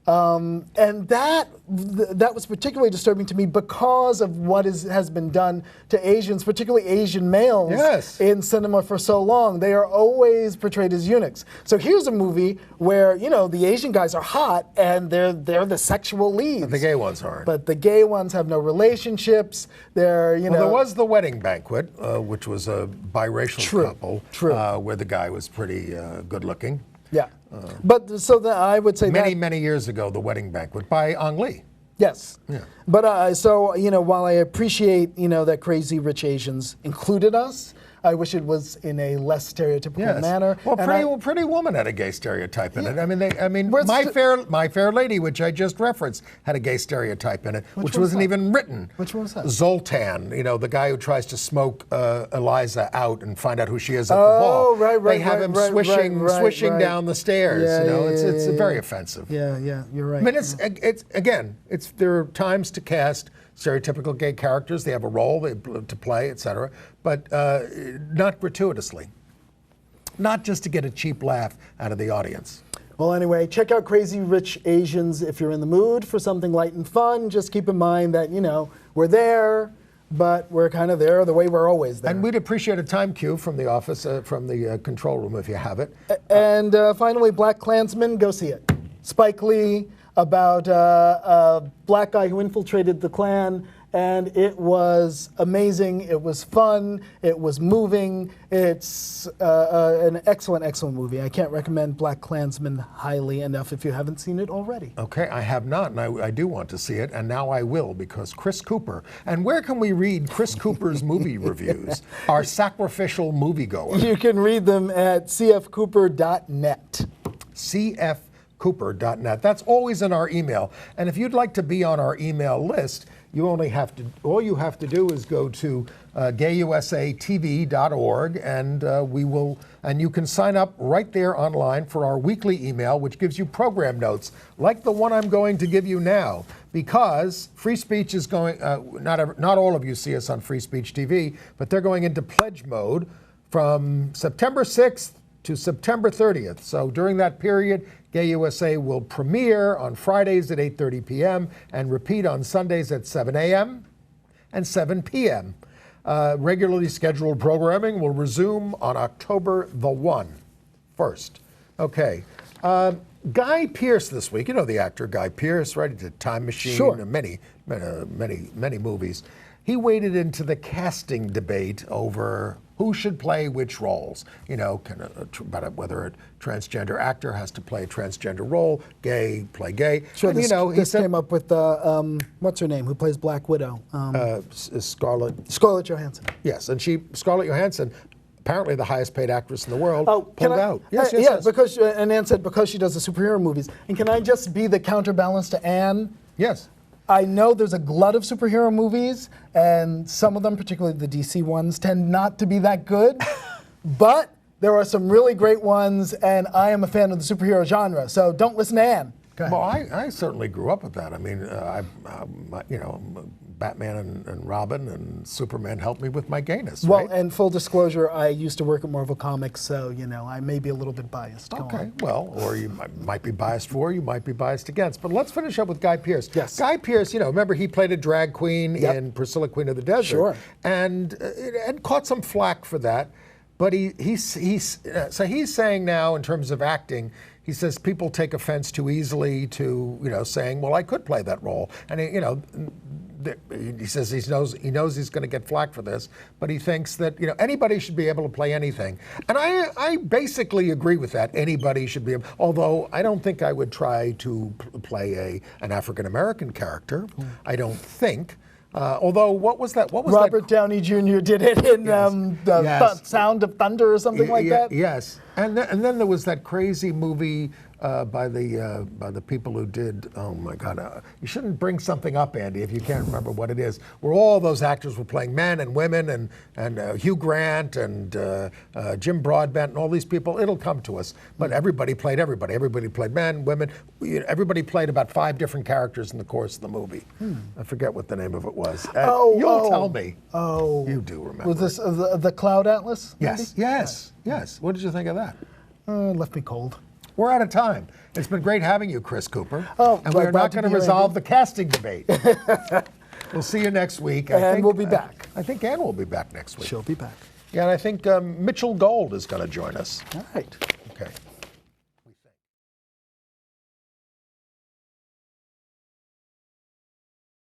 And that was particularly disturbing to me because of what has been done to Asians, particularly Asian males, in cinema for so long. They are always portrayed as eunuchs. So here's a movie where, the Asian guys are hot and they're the sexual leads. But the gay ones aren't. But the gay ones have no relationships. They're, Well, there was The Wedding Banquet, which was a biracial couple, where the guy was pretty good looking. Yeah. But so that I would say many years ago, The Wedding Banquet by Ang Lee. Yes. Yeah. But so while I appreciate that Crazy Rich Asians included us, I wish it was in a less stereotypical manner. Well, Pretty Woman had a gay stereotype in it. I mean, My Fair Lady, which I just referenced, had a gay stereotype in it, which wasn't even written. Which one was that? Zoltan, the guy who tries to smoke Eliza out and find out who she is at the ball. Right. They have him swishing down the stairs. It's very offensive. Yeah, you're right. I mean, there are times to cast stereotypical gay characters. They have a role to play, etc., but not gratuitously. Not just to get a cheap laugh out of the audience. Well, anyway, check out Crazy Rich Asians if you're in the mood for something light and fun. Just keep in mind that, we're there, but we're kind of there the way we're always there. And we'd appreciate a time cue from the office, from the control room if you have it. And finally, Black Klansman, go see it. Spike Lee, about a black guy who infiltrated the Klan and it was amazing. It was fun. It was moving. It's an excellent, excellent movie. I can't recommend BlacKkKlansman highly enough if you haven't seen it already. Okay, I have not, and I do want to see it, and now I will, because Chris Cooper. And where can we read Chris Cooper's movie reviews? Our sacrificial moviegoer. You can read them at cfcooper.net. cfcooper.net. That's always in our email. And if you'd like to be on our email list, all you have to do is go to gayusatv.org, and you can sign up right there online for our weekly email, which gives you program notes like the one I'm going to give you now, because free speech is going. Not all of you see us on Free Speech TV, but they're going into pledge mode from September 6th to September 30th. So during that period, Gay USA will premiere on Fridays at 8:30 p.m. and repeat on Sundays at 7 a.m. and 7 p.m. Regularly scheduled programming will resume on October the 1st. Okay. Guy Pearce this week. You know the actor Guy Pearce, right? He did Time Machine, Sure. and many movies. He waded into the casting debate over who should play which roles. You know, about whether a transgender actor has to play a transgender role, gay play gay. Sure, And, this came up with, what's her name, who plays Black Widow? Scarlett. Scarlett Johansson. Yes, and Scarlett Johansson, apparently the highest paid actress in the world, Can pulled I- out. Yes. because and Ann said because she does the superhero movies. And can I just be the counterbalance to Ann? Yes. I know there's a glut of superhero movies, and some of them, particularly the DC ones, tend not to be that good. But there are some really great ones, and I am a fan of the superhero genre. So don't listen to Ann. Go ahead. Well, I certainly grew up with that. I mean, Batman and Robin and Superman helped me with my gayness. Well, right? and full disclosure, I used to work at Marvel Comics, so I may be a little bit biased. Go Okay, on. well, or you might be biased for, you might be biased against. But let's finish up with Guy Pearce. Yes. Guy Pearce, remember he played a drag queen in Priscilla, Queen of the Desert. Sure. And caught some flack for that. But he's saying now, in terms of acting, he says people take offense too easily to saying, well, I could play that role, and he says he knows he's going to get flack for this, but he thinks that anybody should be able to play anything, and I basically agree with that. Anybody should be able, although I don't think I would try to play an African American character. I don't think. Although, what was that? Robert Downey Jr. did it in Yes. Sound of Thunder or something like that. Yes, and then there was that crazy movie by the people who did. Oh my God! You shouldn't bring something up, Andy, if you can't remember what it is. Where all those actors were playing men and women, and Hugh Grant and Jim Broadbent and all these people. It'll come to us. But everybody played everybody. Everybody played men, women. Everybody played about 5 different characters in the course of the movie. I forget what the name of it was. You'll tell me. Oh, You do remember. Was this the Cloud Atlas? Yes, yes, yes. What did you think of that? Left me cold. We're out of time. It's been great having you, Chris Cooper. Oh, and we're glad not to going to be here, resolve Andy. the casting debate. We'll see you next week. We'll be back. I think Ann will be back next week. She'll be back. Yeah, and I think Mitchell Gold is going to join us. All right. Okay.